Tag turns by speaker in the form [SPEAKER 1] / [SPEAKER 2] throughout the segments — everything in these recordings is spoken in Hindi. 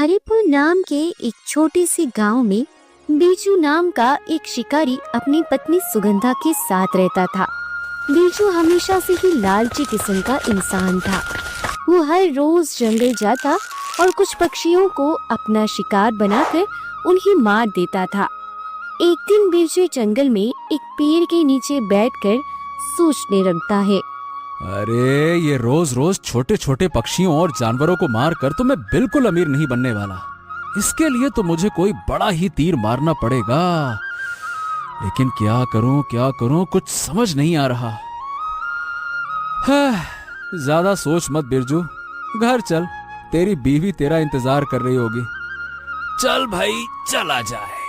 [SPEAKER 1] हरिपुर नाम के एक छोटे से गांव में बीजू नाम का एक शिकारी अपनी पत्नी सुगंधा के साथ रहता था। बीजू हमेशा से ही लालची किस्म का इंसान था। वो हर रोज जंगल जाता और कुछ पक्षियों को अपना शिकार बनाकर उन्हें मार देता था। एक दिन बीजू जंगल में एक पेड़ के नीचे बैठकर सोचने लगता है।
[SPEAKER 2] अरे ये रोज रोज छोटे छोटे पक्षियों और जानवरों को मार कर तो मैं बिल्कुल अमीर नहीं बनने वाला। इसके लिए तो मुझे कोई बड़ा ही तीर मारना पड़ेगा। लेकिन क्या करूं कुछ समझ नहीं आ रहा। ज्यादा सोच मत बिरजू, घर चल, तेरी बीवी तेरा इंतजार कर रही होगी। चल भाई चला जाए।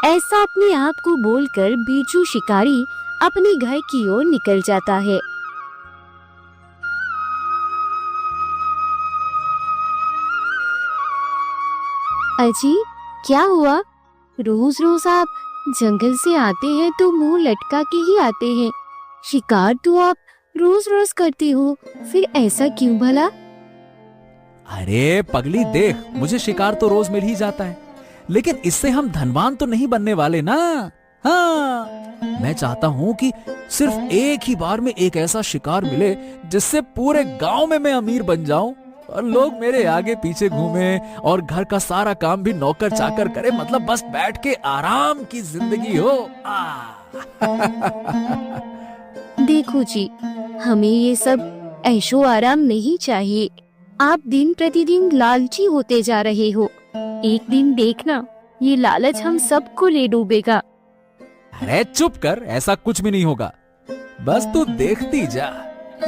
[SPEAKER 1] ऐसा अपने आप को बोलकर बीजू शिकारी अपने घर की ओर निकल जाता है। अजी, क्या हुआ? रोज रोज आप जंगल से आते हैं तो मुंह लटका के ही आते हैं। शिकार तो आप रोज रोज करते हो, फिर ऐसा क्यों भला?
[SPEAKER 2] अरे पगली देख, मुझे शिकार तो रोज मिल ही जाता है, लेकिन इससे हम धनवान तो नहीं बनने वाले ना। हाँ, मैं चाहता हूँ कि सिर्फ एक ही बार में एक ऐसा शिकार मिले जिससे पूरे गांव में मैं अमीर बन जाऊं और लोग मेरे आगे पीछे घूमे और घर का सारा काम भी नौकर चाकर करे, मतलब बस बैठ के आराम की जिंदगी हो।
[SPEAKER 1] देखो जी, हमें ये सब ऐशो आराम नहीं चाहिए। आप दिन प्रतिदिन लालची होते जा रहे हो। एक दिन देखना, ये लालच हम सबको ले डूबेगा।
[SPEAKER 2] अरे चुप कर, ऐसा कुछ भी नहीं होगा। बस तू देखती जा,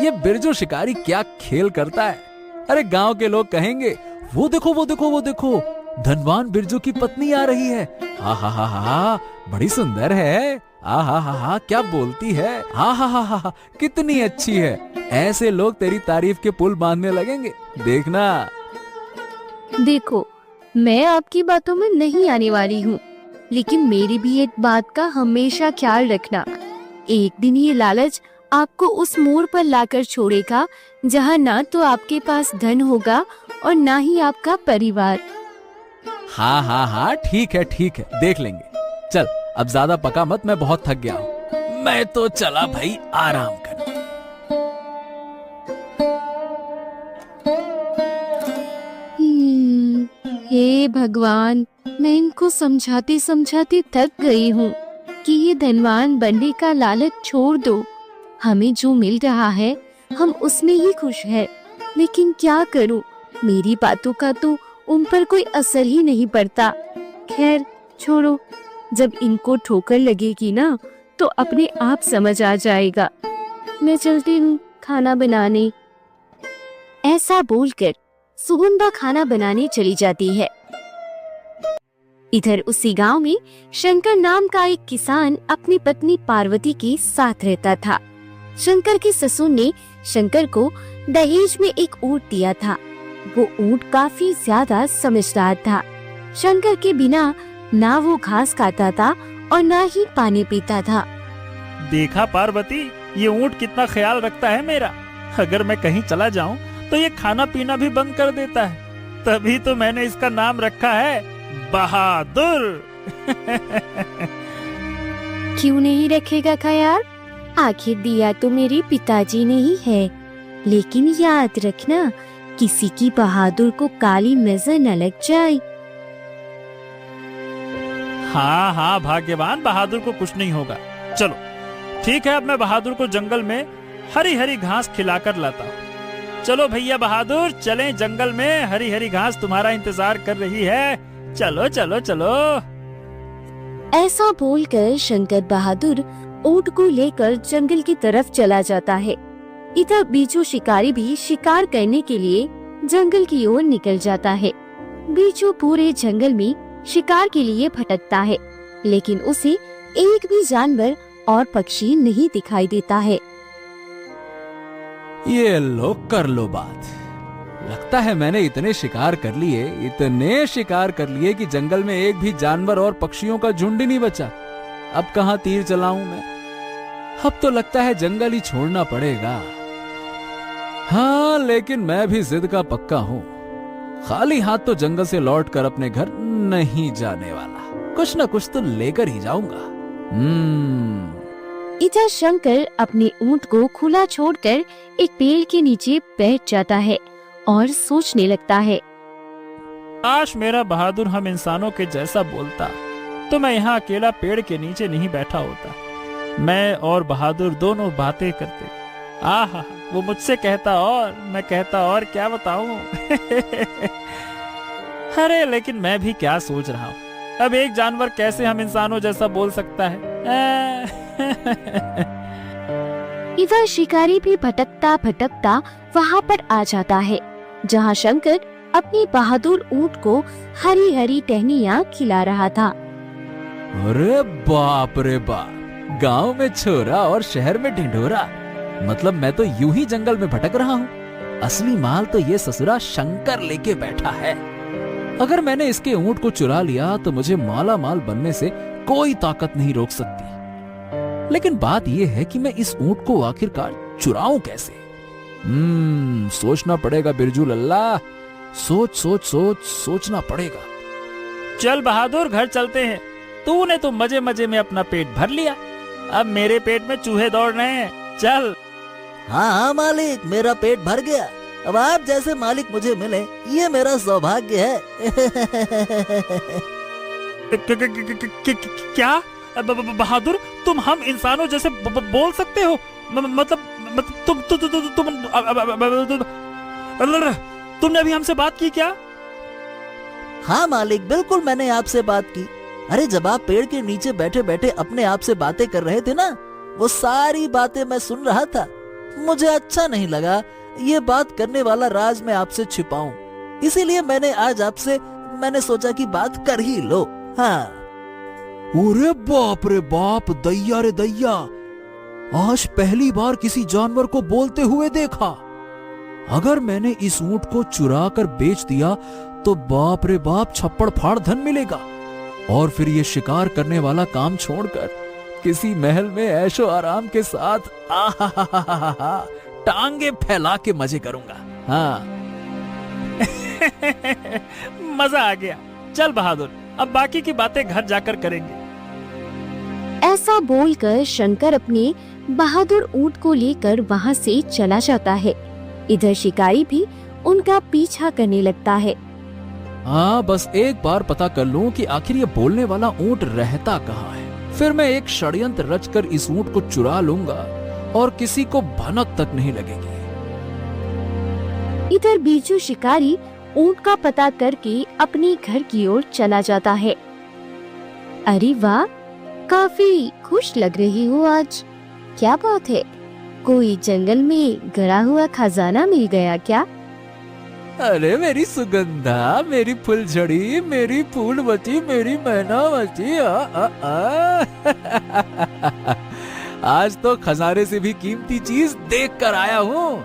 [SPEAKER 2] ये बिरजू शिकारी क्या खेल करता है। अरे गांव के लोग कहेंगे, वो देखो, धनवान बिरजू की पत्नी आ रही है। हा, बड़ी सुंदर है। हा, क्या बोलती है। हा, कितनी अच्छी है। ऐसे लोग तेरी तारीफ के पुल बांधने लगेंगे, देखना।
[SPEAKER 1] देखो, मैं आपकी बातों में नहीं आने वाली हूँ, लेकिन मेरी भी एक बात का हमेशा ख्याल रखना। एक दिन ये लालच आपको उस मोड़ पर लाकर छोड़ेगा जहाँ ना तो आपके पास धन होगा और ना ही आपका परिवार।
[SPEAKER 2] हाँ, ठीक है, देख लेंगे। चल अब ज्यादा पका मत, मैं बहुत थक गया हूँ। मैं तो चला भाई आराम करने।
[SPEAKER 1] हे भगवान, मैं इनको समझाते समझाते थक गई हूँ कि ये धनवान बनने का लालच छोड़ दो। हमें जो मिल रहा है हम उसमें ही खुश हैं। लेकिन क्या करूँ, मेरी बातों का तो उन पर कोई असर ही नहीं पड़ता। खैर छोड़ो, जब इनको ठोकर लगेगी ना तो अपने आप समझ आ जाएगा। मैं चलती हूँ खाना बनाने। ऐसा बोलकर सुगंधा खाना बनाने चली जाती है। इधर उसी गांव में शंकर नाम का एक किसान अपनी पत्नी पार्वती के साथ रहता था। शंकर के ससुर ने शंकर को दहेज में एक ऊंट दिया था। वो ऊंट काफी ज्यादा समझदार था। शंकर के बिना ना वो घास खाता था और ना ही पानी पीता था।
[SPEAKER 3] देखा पार्वती, ये ऊंट कितना ख्याल रखता है मेरा। अगर मैं कहीं चला जाऊं तो ये खाना पीना भी बंद कर देता है। तभी तो मैंने इसका नाम रखा है बहादुर।
[SPEAKER 1] क्यों नहीं रखेगा ख्याल? आखिर दिया तो मेरे पिताजी ने ही है। लेकिन याद रखना, किसी की बहादुर को काली नजर न लग जाए।
[SPEAKER 3] हाँ, भाग्यवान बहादुर को कुछ नहीं होगा। चलो ठीक है, अब मैं बहादुर को जंगल में हरी हरी घास खिलाकर लाता हूँ। चलो भैया बहादुर, चलें जंगल में, हरी हरी घास तुम्हारा इंतजार कर रही है। चलो।
[SPEAKER 1] ऐसा बोलकर शंकर बहादुर ऊंट को लेकर जंगल की तरफ चला जाता है। इधर बीजू शिकारी भी शिकार करने के लिए जंगल की ओर निकल जाता है। बीजू पूरे जंगल में शिकार के लिए भटकता है, लेकिन उसे एक भी जानवर और पक्षी नहीं दिखाई देता है।
[SPEAKER 2] ये लो कर लो बात। लगता है मैंने इतने शिकार कर लिए कि जंगल में एक भी जानवर और पक्षियों का झुंड ही नहीं बचा। अब कहाँ तीर चलाऊं मैं? अब तो लगता है जंगल ही छोड़ना पड़ेगा। हाँ, लेकिन मैं भी जिद का पक्का हूँ। खाली हाथ तो जंगल से लौटकर अपने घर नहीं जाने वाला, कुछ न कुछ तो लेकर ही जाऊंगा।
[SPEAKER 1] इधर शंकर अपने ऊंट को खुला छोड़कर एक पेड़ के नीचे बैठ जाता है और सोचने लगता है।
[SPEAKER 3] काश मेरा बहादुर हम इंसानों के जैसा बोलता तो मैं यहाँ अकेला पेड़ के नीचे नहीं बैठा होता। मैं और बहादुर दोनों बातें करते। आहा, वो मुझसे कहता और मैं कहता और, क्या बताऊं। अरे लेकिन मैं भी क्या सोच रहा हूँ, अब एक जानवर कैसे हम इंसानों जैसा बोल सकता है।
[SPEAKER 1] इधर शिकारी भी भटकता भटकता वहाँ पर आ जाता है जहाँ शंकर अपनी बहादुर ऊंट को हरी हरी टहनियाँ खिला रहा था।
[SPEAKER 2] अरे बाप रे बाप, गांव में छोरा और शहर में ढिंढोरा, मतलब मैं तो यूं ही जंगल में भटक रहा हूँ। असली माल तो ये ससुरा शंकर लेके बैठा है। अगर मैंने इसके ऊंट को चुरा लिया तो मुझे माला माल बनने से कोई ताकत नहीं रोक सकती। लेकिन बात यह है कि मैं इस ऊंट को आखिरकार चुराऊं कैसे? सोचना पड़ेगा बिरजू लल्ला, सोचना पड़ेगा।
[SPEAKER 3] चल बहादुर, घर चलते हैं। तूने तो मजे मजे में अपना पेट भर लिया, अब मेरे पेट में चूहे दौड़ रहे हैं। चल।
[SPEAKER 4] हाँ मालिक, मेरा पेट भर गया। अब आप जैसे मालिक मुझे मिले ये मेरा सौभाग्य है।
[SPEAKER 3] क्या बहादुर, तुम हम इंसानों जैसे बोल सकते हो? मतलब तुमने अभी हमसे बात की क्या?
[SPEAKER 4] हाँ मालिक, बिल्कुल मैंने आपसे बात की। अरे जब आप पेड़ के नीचे बैठे बैठे अपने आप से बातें कर रहे थे ना, वो सारी बातें मैं सुन रहा था। मुझे अच्छा नहीं लगा ये बात करने वाला राज मैं आपसे छिपाऊं, इसीलिए मैंने सोचा कि बात कर ही लो। हाँ।
[SPEAKER 2] अरे बाप रे बाप, दैया रे दैया, आज पहली बार किसी जानवर को बोलते हुए देखा। अगर मैंने इस ऊंट को चुरा कर बेच दिया तो बाप रे बाप छप्पड़ फाड़ धन मिलेगा, और फिर ये शिकार करने वाला काम छोड़कर किसी महल में ऐशो आराम के साथ टांगे फैला के मजे करूंगा। हाँ।
[SPEAKER 3] मजा आ गया। चल बहादुर, अब बाकी की बातें घर जाकर करेंगे।
[SPEAKER 1] ऐसा बोलकर शंकर अपने बहादुर ऊंट को लेकर वहाँ से चला जाता है। इधर शिकारी भी उनका पीछा करने लगता है।
[SPEAKER 2] हाँ, बस एक बार पता कर लूं कि आखिर ये बोलने वाला ऊंट रहता कहाँ है, फिर मैं एक षड्यंत्र रचकर इस ऊंट को चुरा लूंगा और किसी को भनक तक नहीं लगेगी।
[SPEAKER 1] इधर बिरजू शिकारी ऊंट का पता करके अपने घर की ओर चला जाता है। अरे वाह, काफी खुश लग रही हो आज। क्या बात है, कोई जंगल में गड़ा हुआ खजाना मिल गया क्या?
[SPEAKER 2] अरे मेरी सुगंधा, मेरी फुलझड़ी, मेरी फूलवती, मेरी मैनावती, आज तो खजाने से भी कीमती चीज देख कर आया हूँ।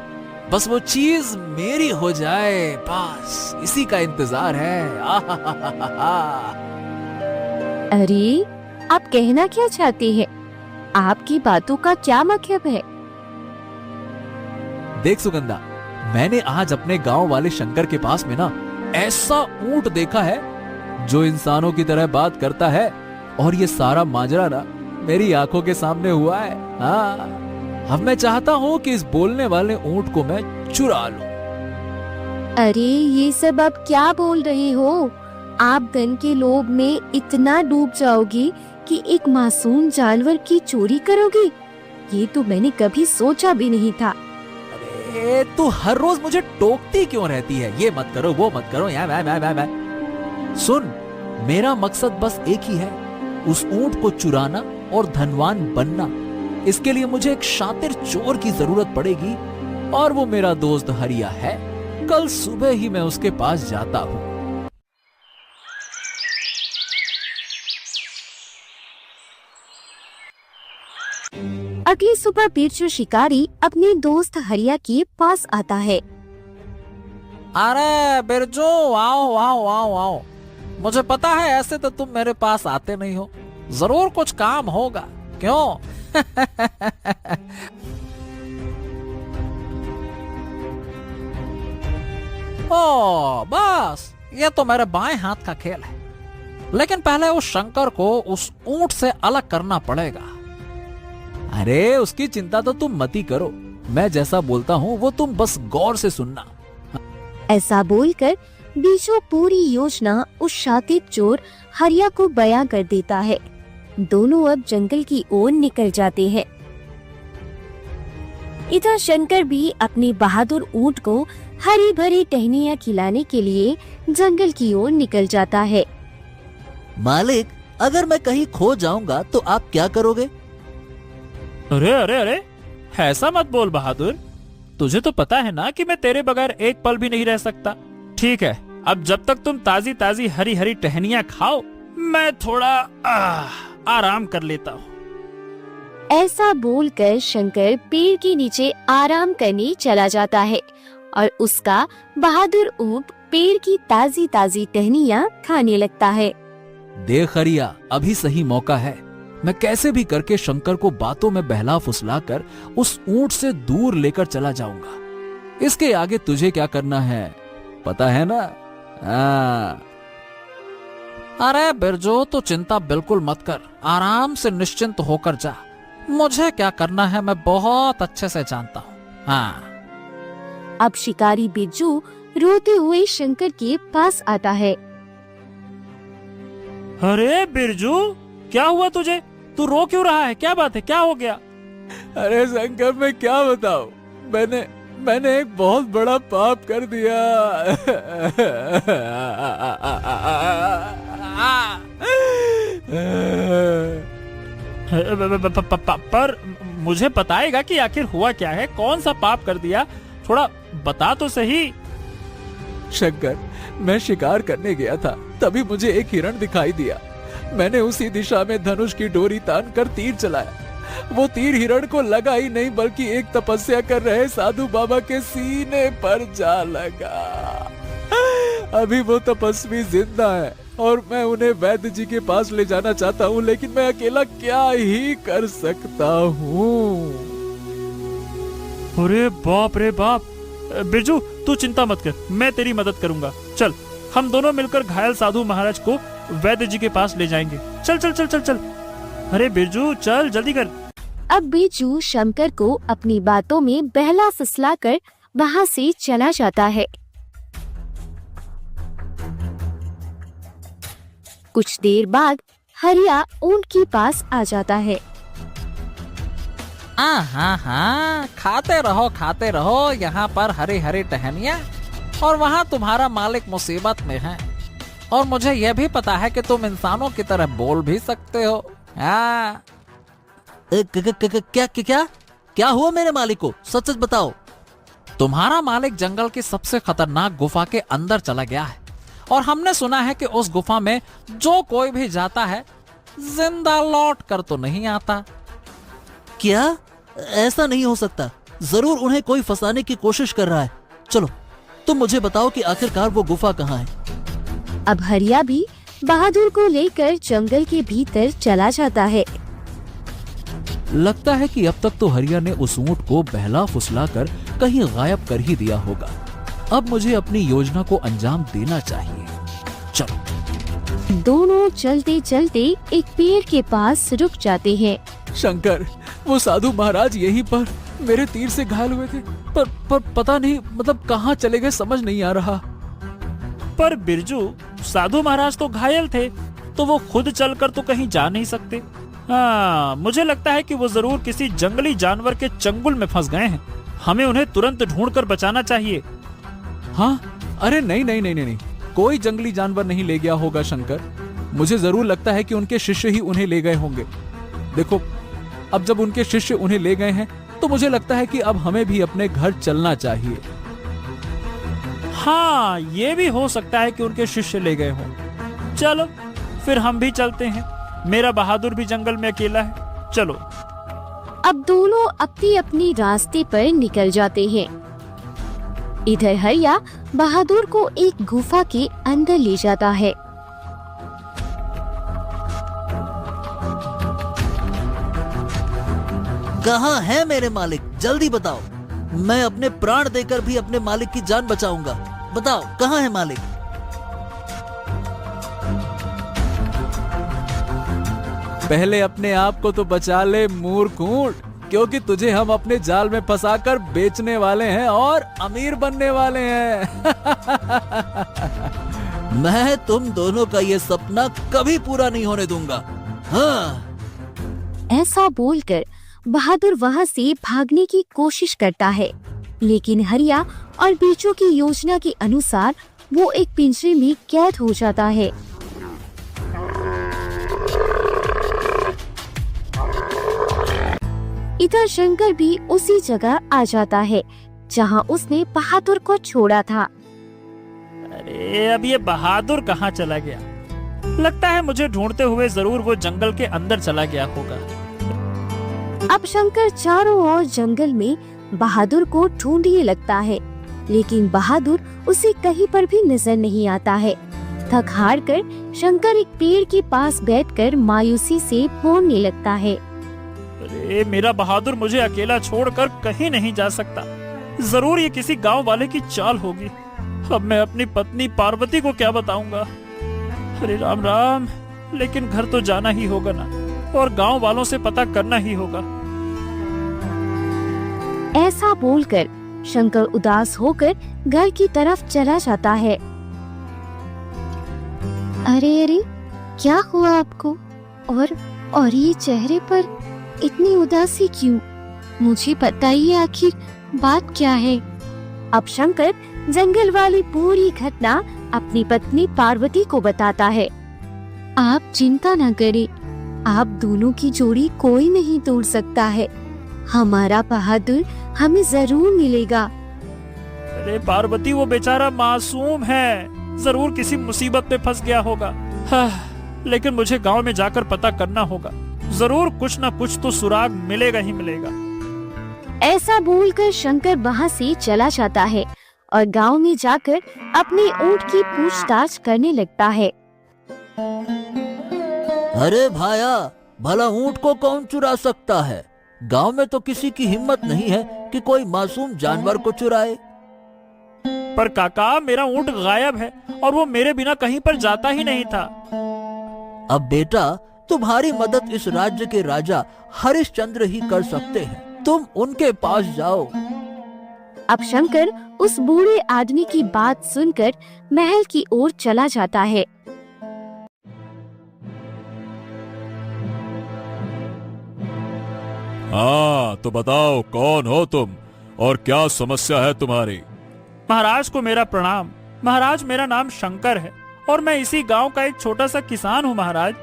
[SPEAKER 2] बस वो चीज मेरी हो जाए, बस इसी का इंतजार है।
[SPEAKER 1] अरे आप कहना क्या चाहते हैं? आपकी बातों का क्या मतलब है?
[SPEAKER 2] देख सुगंधा, मैंने आज अपने गांव वाले शंकर के पास में ना ऐसा ऊंट देखा है जो इंसानों की तरह बात करता है, और ये सारा माजरा ना मेरी आंखों के सामने हुआ है। हाँ, अब मैं चाहता हूँ कि इस बोलने वाले ऊंट को मैं चुरा लूं।
[SPEAKER 1] अरे ये सब आप क्या बोल रहे हो? आप धन के लोभ में इतना डूब जाओगी कि एक मासूम जानवर की चोरी करोगी? ये तो मैंने कभी सोचा भी नहीं था।
[SPEAKER 2] अरे तू हर रोज मुझे टोकती क्यों रहती है? ये मत करो, वो मत करो, मैं। सुन, मेरा मकसद बस एक ही है, उस ऊंट को चुराना और धनवान बनना। इसके लिए मुझे एक शातिर चोर की जरूरत पड़ेगी, और वो मेरा दोस्त हरिया है। कल सुबह ही मैं उसके पास जाता हूँ।
[SPEAKER 1] अगली सुबह बिरजू शिकारी अपने दोस्त हरिया के पास आता है।
[SPEAKER 4] अरे बिरजू, आओ आओ आओ आओ। मुझे पता है ऐसे तो तुम मेरे पास आते नहीं हो, जरूर कुछ काम होगा, क्यों?
[SPEAKER 2] ओ बस, ये तो मेरे बाएं हाथ का खेल है, लेकिन पहले उस शंकर को उस ऊंट से अलग करना पड़ेगा। अरे उसकी चिंता तो तुम मत ही करो, मैं जैसा बोलता हूँ वो तुम बस गौर से सुनना।
[SPEAKER 1] ऐसा बोलकर बिरजू पूरी योजना उस शातित चोर हरिया को बयां कर देता है। दोनों अब जंगल की ओर निकल जाते हैं। इधर शंकर भी अपने बहादुर ऊंट को हरी भरी टहनियां खिलाने के लिए जंगल की ओर निकल जाता है।
[SPEAKER 4] मालिक, अगर मैं कहीं खो जाऊंगा तो आप क्या करोगे?
[SPEAKER 3] अरे अरे अरे, ऐसा मत बोल बहादुर, तुझे तो पता है ना कि मैं तेरे बगैर एक पल भी नहीं रह सकता। ठीक है, अब जब तक तुम ताजी ताजी हरी हरी टहनियां खाओ, मैं थोड़ा आराम कर लेता हूँ।
[SPEAKER 1] ऐसा बोलकर शंकर पेड़ के नीचे आराम करने चला जाता है और उसका बहादुर ऊंट पेड़ की ताजी ताजी टहनियां खाने लगता है।
[SPEAKER 2] देख हरिया, अभी सही मौका है। मैं कैसे भी करके शंकर को बातों में बहला फुसलाकर उस ऊंट से दूर लेकर चला जाऊंगा। इसके आगे तुझे क्या करना है पता है ना? अरे बिरजू, तू चिंता बिल्कुल मत कर, आराम से निश्चिंत होकर जा। मुझे क्या करना है मैं बहुत अच्छे से जानता हूँ। हाँ।
[SPEAKER 1] अब शिकारी बिरजू रोते हुए शंकर के पास आता है।
[SPEAKER 3] अरे बिरजू, क्या हुआ तुझे? तू रो क्यों रहा है? क्या बात है, क्या हो गया?
[SPEAKER 2] अरे शंकर, मैं क्या बताऊं, मैंने एक बहुत बड़ा पाप कर दिया।
[SPEAKER 3] पर मुझे बताएगा कि आखिर हुआ क्या है? कौन सा पाप कर दिया? थोड़ा बता तो सही।
[SPEAKER 2] शंकर, मैं शिकार करने गया था, तभी मुझे एक हिरण दिखाई दिया। मैंने उसी दिशा में धनुष की डोरी तानकर तीर चलाया। वो तीर हिरण को लगा ही नहीं, बल्कि एक तपस्या कर रहे साधु बाबा के सीने पर जा लगा। अभी वो तपस्वी जिंदा है और मैं उन्हें वैद्य जी के पास ले जाना चाहता हूँ, लेकिन मैं अकेला क्या ही कर सकता हूँ।
[SPEAKER 3] अरे बाप रे बाप! बिरजू, तू चिंता मत कर, मैं तेरी मदद करूंगा। चल, हम दोनों मिलकर घायल साधु महाराज को वैद्य जी के पास ले जाएंगे। चल चल चल चल चल। अरे बिरजू, चल जल्दी कर।
[SPEAKER 1] अब बिरजू शंकर को अपनी बातों में बहला फुसलाकर वहाँ से चला जाता है। कुछ देर बाद हरिया ऊंट के पास आ जाता है।
[SPEAKER 2] हाँ, खाते रहो यहाँ पर हरी हरी टहनियाँ, और वहाँ तुम्हारा मालिक मुसीबत में है। और मुझे यह भी पता है कि तुम इंसानों की तरह बोल भी सकते हो। हाँ।
[SPEAKER 4] क्या हुआ मेरे मालिक को? सच सच बताओ।
[SPEAKER 2] तुम्हारा मालिक जंगल की सबसे खतरनाक गुफा के अंदर चला गया है, और हमने सुना है कि उस गुफा में जो कोई भी जाता है जिंदा लौट कर तो नहीं आता।
[SPEAKER 4] क्या? ऐसा नहीं हो सकता, जरूर उन्हें कोई फंसाने की कोशिश कर रहा है। चलो, तुम मुझे बताओ कि आखिरकार वो गुफा कहाँ है।
[SPEAKER 1] अब हरिया भी बहादुर को लेकर जंगल के भीतर चला जाता है।
[SPEAKER 2] लगता है कि अब तक तो हरिया ने उस ऊंट को बहला फुसला कर कहीं गायब कर ही दिया होगा। अब मुझे अपनी योजना को अंजाम देना चाहिए। चलो।
[SPEAKER 1] दोनों चलते चलते एक पेड़ के पास रुक जाते हैं।
[SPEAKER 2] शंकर, वो साधु महाराज यहीं पर मेरे तीर से घायल हुए थे, पर पता नहीं मतलब कहाँ चले गए, समझ नहीं आ रहा।
[SPEAKER 3] पर बिरजू, साधु महाराज तो घायल थे, तो वो खुद चलकर तो कहीं जा नहीं सकते। हाँ, मुझे लगता है कि वो जरूर किसी जंगली जानवर के चंगुल में फंस गए हैं। हमें उन्हें तुरंत ढूंढकर बचाना चाहिए।
[SPEAKER 2] हाँ? अरे नहीं, कोई जंगली जानवर नहीं ले गया होगा शंकर। मुझे जरूर लगता है कि उनके शिष्य ही उन्हें ले गए होंगे। देखो, अब जब उनके शिष्य उन्हें ले गए हैं, तो मुझे लगता है कि अब हमें भी अपने घर चलना चाहिए।
[SPEAKER 3] हाँ, ये भी हो सकता है कि उनके शिष्य ले गए हों। चलो, फिर हम भी चलते हैं। मेरा बहादुर भी जंगल में अकेला है। चलो।
[SPEAKER 1] अब दोनों अपनी अपनी रास्ते पर निकल जाते हैं। इधर हरिया बहादुर को एक गुफा के अंदर ले जाता है।
[SPEAKER 4] कहाँ है मेरे मालिक? जल्दी बताओ, मैं अपने प्राण देकर भी अपने मालिक की जान बचाऊंगा। बताओ कहाँ है मालिक?
[SPEAKER 2] पहले अपने आप को तो बचा ले मूर्ख ऊंट, क्योंकि तुझे हम अपने जाल में फंसाकर बेचने वाले हैं और अमीर बनने वाले हैं।
[SPEAKER 4] मैं तुम दोनों का ये सपना कभी पूरा नहीं होने दूंगा। हाँ।
[SPEAKER 1] ऐसा बोलकर बहादुर वहाँ से भागने की कोशिश करता है, लेकिन हरिया और बिरजू की योजना के अनुसार वो एक पिंजरे में कैद हो जाता है। इधर शंकर भी उसी जगह आ जाता है जहाँ उसने बहादुर को छोड़ा था।
[SPEAKER 3] अरे अब ये बहादुर कहाँ चला गया? लगता है मुझे ढूंढते हुए जरूर वो जंगल के अंदर चला गया होगा।
[SPEAKER 1] अब शंकर चारों ओर जंगल में बहादुर को ढूंढने लगता है, लेकिन बहादुर उसे कहीं पर भी नजर नहीं आता है। थक हार कर शंकर एक पेड़ के पास बैठकर मायूसी से बोलने लगता है।
[SPEAKER 3] अरे मेरा बहादुर मुझे अकेला छोड़कर कहीं नहीं जा सकता। जरूर ये किसी गांव वाले की चाल होगी। अब मैं अपनी पत्नी पार्वती को क्या बताऊंगा? अरे राम राम, लेकिन घर तो जाना ही होगा ना, और गांव वालों से पता करना ही होगा।
[SPEAKER 1] ऐसा बोलकर शंकर उदास होकर घर की तरफ चला जाता है। अरे अरे, क्या हुआ आपको? और ये चेहरे पर इतनी उदासी क्यों? मुझे बताइए आखिर बात क्या है? अब शंकर जंगल वाली पूरी घटना अपनी पत्नी पार्वती को बताता है। आप चिंता न करें, आप दोनों की जोड़ी कोई नहीं तोड़ सकता है। हमारा बहादुर हमें जरूर मिलेगा।
[SPEAKER 3] अरे पार्वती, वो बेचारा मासूम है, जरूर किसी मुसीबत में फंस गया होगा। लेकिन मुझे गांव में जाकर पता करना होगा। जरूर कुछ न कुछ तो सुराग मिलेगा ही मिलेगा।
[SPEAKER 1] ऐसा बोलकर शंकर वहाँ से चला जाता है और गांव में जाकर अपने ऊंट की पूछताछ करने लगता है।
[SPEAKER 4] अरे भाया, भला ऊंट को कौन चुरा सकता है? गांव में तो किसी की हिम्मत नहीं है कि कोई मासूम जानवर को चुराए।
[SPEAKER 3] पर काका, मेरा ऊंट गायब है और वो मेरे बिना कहीं पर जाता ही नहीं था।
[SPEAKER 4] अब बेटा, तुम्हारी मदद इस राज्य के राजा हरिश्चंद्र ही कर सकते हैं। तुम उनके पास जाओ।
[SPEAKER 1] अब शंकर उस बूढ़े आदमी की बात सुनकर महल की ओर चला जाता है।
[SPEAKER 5] हाँ, तो बताओ कौन हो तुम और क्या समस्या है तुम्हारी?
[SPEAKER 3] महाराज को मेरा प्रणाम। महाराज, मेरा नाम शंकर है और मैं इसी गांव का एक छोटा सा किसान हूँ। महाराज,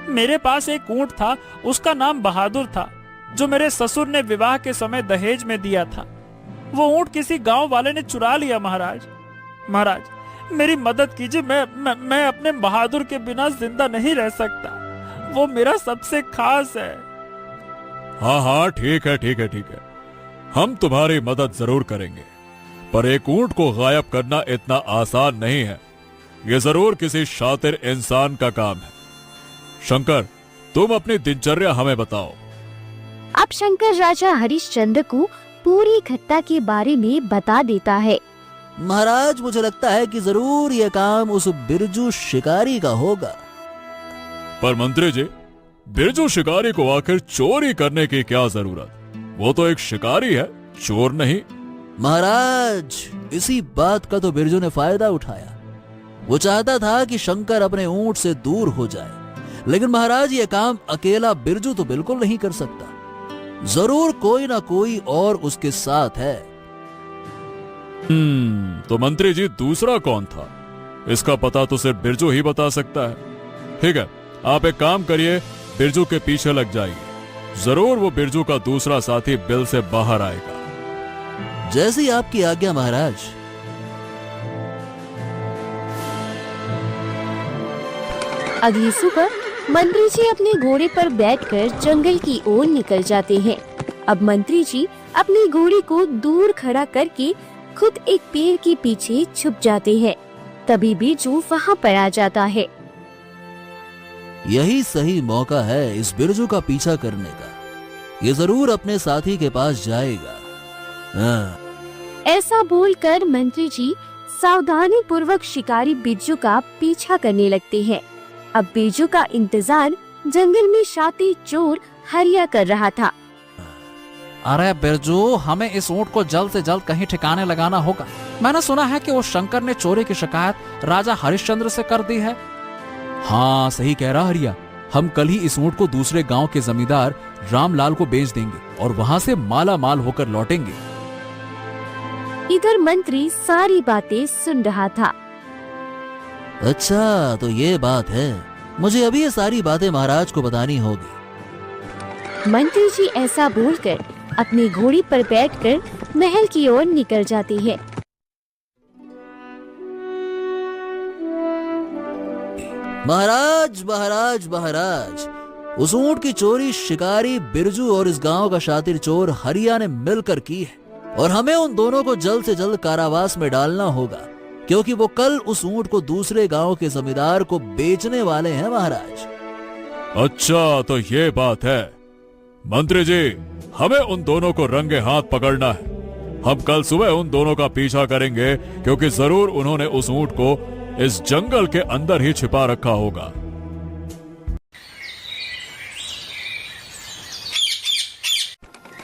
[SPEAKER 3] मेरे पास एक ऊंट था, उसका नाम बहादुर था, जो मेरे ससुर ने विवाह के समय दहेज में दिया था। वो ऊंट किसी गांव वाले ने चुरा लिया। महाराज, मेरी मदद कीजिए। मैं अपने बहादुर के बिना जिंदा नहीं रह सकता। वो मेरा सबसे खास है।
[SPEAKER 5] हाँ हाँ, ठीक है। हम तुम्हारी मदद जरूर करेंगे, पर एक ऊंट को गायब करना इतना आसान नहीं है। ये जरूर किसी शातिर इंसान का काम है। शंकर, तुम अपनी दिनचर्या हमें बताओ।
[SPEAKER 1] अब शंकर राजा हरिश्चंद्र को पूरी घटना के बारे में बता देता है।
[SPEAKER 4] महाराज, मुझे लगता है कि जरूर ये काम उस बिरजू शिकारी का होगा।
[SPEAKER 5] पर मंत्री जी, बिरजू शिकारी को आखिर चोरी करने की क्या जरूरत? वो तो एक शिकारी है, चोर नहीं।
[SPEAKER 4] महाराज, इसी बात का तो बिरजू ने फायदा उठाया। वो चाहता था कि शंकर अपने ऊंट से दूर हो जाए, लेकिन महाराज ये काम अकेला बिरजू तो बिल्कुल नहीं कर सकता। जरूर कोई ना कोई और उसके साथ है।
[SPEAKER 5] तो मंत्री जी, दूसरा कौन था? इसका पता तो सिर्फ बिरजू ही बता सकता है। ठीक है, आप एक काम करिए, बिरजू के पीछे लग जाइए। जरूर वो बिरजू का दूसरा साथी बिल से बाहर आएगा।
[SPEAKER 4] जैसी आपकी आज्ञा महाराज।
[SPEAKER 1] अगली सुबह मंत्री जी अपने घोड़े पर बैठकर जंगल की ओर निकल जाते हैं। अब मंत्री जी अपने घोड़े को दूर खड़ा करके खुद एक पेड़ के पीछे छुप जाते हैं। तभी बिरजू वहाँ पर आ जाता है।
[SPEAKER 4] यही सही मौका है इस बिरजू का पीछा करने का। ये जरूर अपने साथी के पास जाएगा। हाँ।
[SPEAKER 1] ऐसा बोलकर मंत्री जी सावधानी पूर्वक शिकारी बिरजू का पीछा करने लगते हैं। अब बिरजू का इंतजार जंगल में शातिर चोर हरिया कर रहा था।
[SPEAKER 2] अरे बिरजू, हमें इस ऊंट को जल्द से जल्द कहीं ठिकाने लगाना होगा। मैंने सुना है कि वो शंकर ने चोरी की शिकायत राजा हरिश्चंद्र से कर दी है। हाँ, सही कह रहा हरिया। हम कल ही इस ऊंट को दूसरे गांव के जमींदार रामलाल को बेच देंगे और वहां से माला माल होकर लौटेंगे।
[SPEAKER 1] इधर मंत्री सारी बातें सुन रहा था।
[SPEAKER 4] अच्छा, तो ये बात है। मुझे अभी ये सारी बातें महाराज को बतानी होगी।
[SPEAKER 1] मंत्री जी ऐसा बोलकर अपनी घोड़ी पर बैठकर महल की ओर निकल जाती है।
[SPEAKER 4] महाराज महाराज महाराज, उस ऊंट की चोरी शिकारी बिरजू और इस गांव का शातिर चोर हरिया ने मिलकर की है और हमें उन दोनों को जल्द से जल्द कारावास में डालना होगा, क्योंकि वो कल उस ऊंट को दूसरे गांव के जमींदार को बेचने वाले हैं महाराज।
[SPEAKER 5] अच्छा, तो ये बात है। मंत्री जी, हमें उन दोनों को रंगे हाथ पकड़ना है। हम कल सुबह उन दोनों का पीछा करेंगे, क्योंकि जरूर उन्होंने उस ऊंट को इस जंगल के अंदर ही छिपा रखा होगा।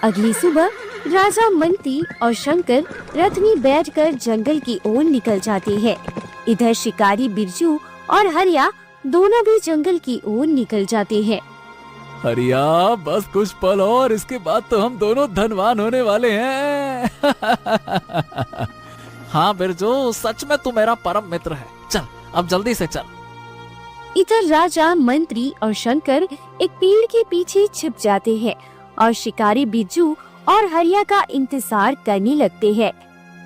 [SPEAKER 1] अगली सुबह राजा मंत्री और शंकर रथ में बैठकर जंगल की ओर निकल जाते हैं। इधर शिकारी बिरजू और हरिया दोनों भी जंगल की ओर निकल जाते हैं।
[SPEAKER 2] हरिया, बस कुछ पल और इसके बाद तो हम दोनों धनवान होने वाले हैं। हाँ बिरजू, सच में तू मेरा परम मित्र है। चल, अब जल्दी से चल।
[SPEAKER 1] इधर राजा मंत्री और शंकर एक पेड़ के पीछे छिप जाते हैं और शिकारी बिरजू और हरिया का इंतजार करने लगते हैं।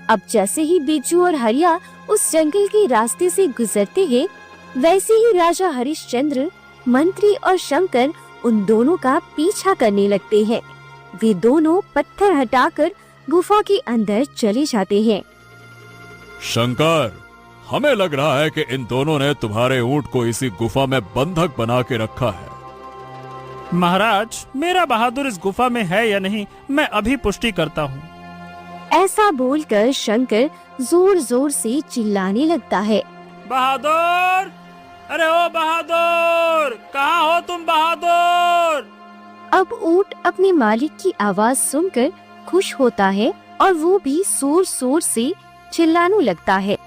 [SPEAKER 1] अब जैसे ही बिरजू और हरिया उस जंगल के रास्ते से गुजरते हैं, वैसे ही राजा हरिश्चंद्र, मंत्री और शंकर उन दोनों का पीछा करने लगते हैं। वे दोनों पत्थर हटाकर गुफा के अंदर चले जाते हैं।
[SPEAKER 5] शंकर, हमें लग रहा है कि इन दोनों ने तुम्हारे ऊंट को इसी गुफा में बंधक बना के रखा है।
[SPEAKER 3] महाराज, मेरा बहादुर इस गुफा में है या नहीं, मैं अभी पुष्टि करता हूँ।
[SPEAKER 1] ऐसा बोलकर शंकर जोर जोर से चिल्लाने लगता है।
[SPEAKER 3] बहादुर, अरे ओ बहादुर, कहाँ हो तुम बहादुर?
[SPEAKER 1] अब ऊंट अपने मालिक की आवाज सुनकर खुश होता है और वो भी जोर जोर से चिल्लाने लगता है।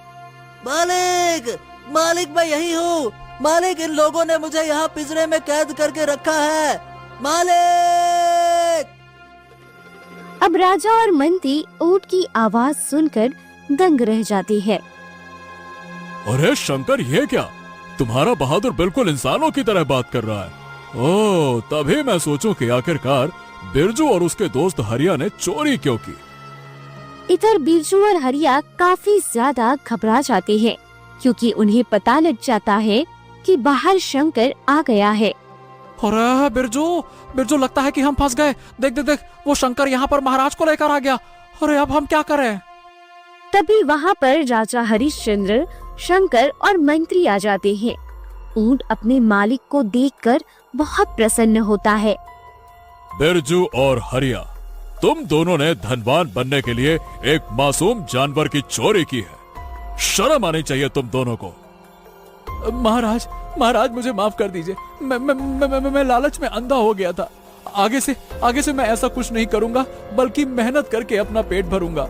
[SPEAKER 4] मालिक, मालिक, मैं यही हूँ। मालिक, इन लोगों ने मुझे यहाँ पिंजरे में कैद करके रखा है। मालिक!
[SPEAKER 1] अब राजा और मंत्री ऊंट की आवाज सुनकर दंग रह जाते हैं।
[SPEAKER 5] अरे शंकर, ये क्या? तुम्हारा बहादुर बिल्कुल इंसानों की तरह बात कर रहा है। ओह, तभी मैं सोचूं कि आखिरकार बिरजू और उसके दोस्त हरिया ने चोरी क्यों की।
[SPEAKER 1] इधर बिरजू और हरिया काफी ज्यादा घबरा जाते हैं, क्योंकि उन्हें पता लग जाता है कि बाहर शंकर आ गया है।
[SPEAKER 2] अरे बिरजू, लगता है कि हम फंस गए। देख देख देख, वो शंकर यहाँ पर महाराज को लेकर आ गया। अरे अब हम क्या करें?
[SPEAKER 1] तभी वहाँ पर राजा हरिश्चंद्र, शंकर और मंत्री आ जाते हैं। ऊंट अपने मालिक को देखकर बहुत प्रसन्न होता है।
[SPEAKER 5] बिरजू और हरिया, तुम दोनों ने धनवान बनने के लिए एक मासूम जानवर की चोरी की है। शर्म आनी चाहिए तुम दोनों को।
[SPEAKER 2] महाराज मुझे माफ कर दीजिए। मैं लालच में अंधा हो गया था। आगे से मैं ऐसा कुछ नहीं करूंगा, बल्कि मेहनत करके अपना पेट भरूंगा।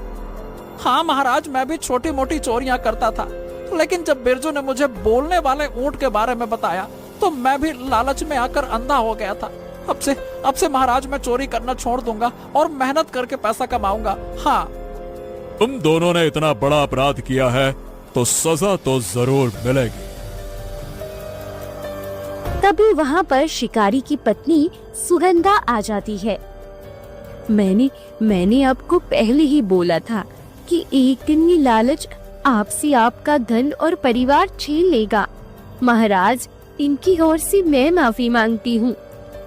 [SPEAKER 2] हाँ महाराज, मैं भी छोटी मोटी चोरियां करता था, लेकिन जब बिरजू ने मुझे बोलने वाले ऊंट के बारे में बताया तो मैं भी लालच में आकर अंधा हो गया था। अब से महाराज मैं चोरी करना छोड़ दूंगा और मेहनत करके पैसा कमाऊंगा। हाँ।
[SPEAKER 5] तुम दोनों ने इतना बड़ा अपराध किया है तो सजा तो जरूर मिलेगी।
[SPEAKER 1] तभी वहाँ पर शिकारी की पत्नी सुगंधा आ जाती है। मैंने आपको पहले ही बोला था कि एक दिन ये लालच आपसे आपका धन और परिवार छीन लेगा। महाराज, इनकी ओर से मैं माफी मांगती हूँ।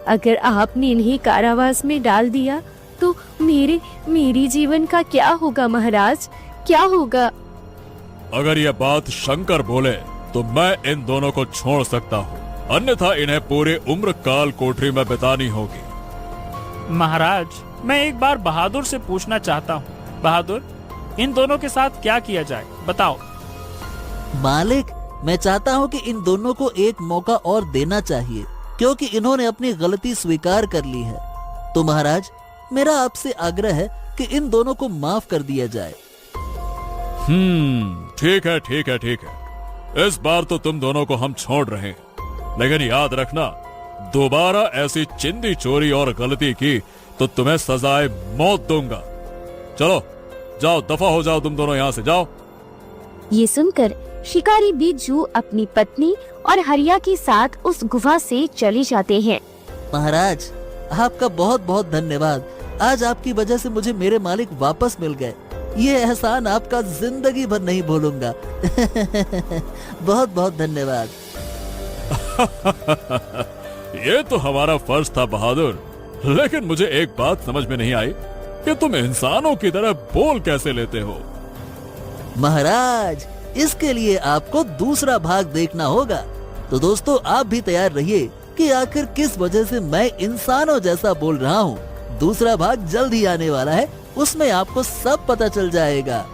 [SPEAKER 1] अगर आपने इन्हें कारावास में डाल दिया तो मेरी जीवन का क्या होगा महाराज, क्या होगा?
[SPEAKER 5] अगर ये बात शंकर बोले तो मैं इन दोनों को छोड़ सकता हूँ, अन्यथा इन्हें पूरी उम्र काल कोठरी में बितानी होगी।
[SPEAKER 3] महाराज, मैं एक बार बहादुर से पूछना चाहता हूँ। बहादुर, इन दोनों के साथ क्या किया जाए, बताओ।
[SPEAKER 4] मालिक, मैं चाहता हूँ कि इन दोनों को एक मौका और देना चाहिए, क्योंकि इन्होंने अपनी गलती स्वीकार कर ली है। तो महाराज, मेरा आपसे आग्रह है कि इन दोनों को माफ कर दिया जाए।
[SPEAKER 5] ठीक है ठीक है ठीक है, इस बार तो तुम दोनों को हम छोड़ रहे हैं, लेकिन याद रखना, दोबारा ऐसी चिंदी चोरी और गलती की तो तुम्हें सजाए मौत दूंगा। चलो जाओ, दफा हो जाओ, तुम दोनों यहाँ से जाओ।
[SPEAKER 1] ये सुनकर शिकारी बिरजू अपनी पत्नी और हरिया के साथ उस गुफा से चले जाते हैं।
[SPEAKER 4] महाराज, आपका बहुत बहुत धन्यवाद। आज आपकी वजह से मुझे मेरे मालिक वापस मिल गए। ये एहसान आपका जिंदगी भर नहीं भूलूंगा। बहुत बहुत धन्यवाद।
[SPEAKER 5] ये तो हमारा फर्ज था बहादुर, लेकिन मुझे एक बात समझ में नहीं आई कि तुम इंसानों की तरह बोल कैसे लेते हो।
[SPEAKER 4] महाराज, इसके लिए आपको दूसरा भाग देखना होगा। तो दोस्तों, आप भी तैयार रहिए कि आखिर किस वजह से मैं इंसानों जैसा बोल रहा हूँ। दूसरा भाग जल्द ही आने वाला है, उसमें आपको सब पता चल जाएगा।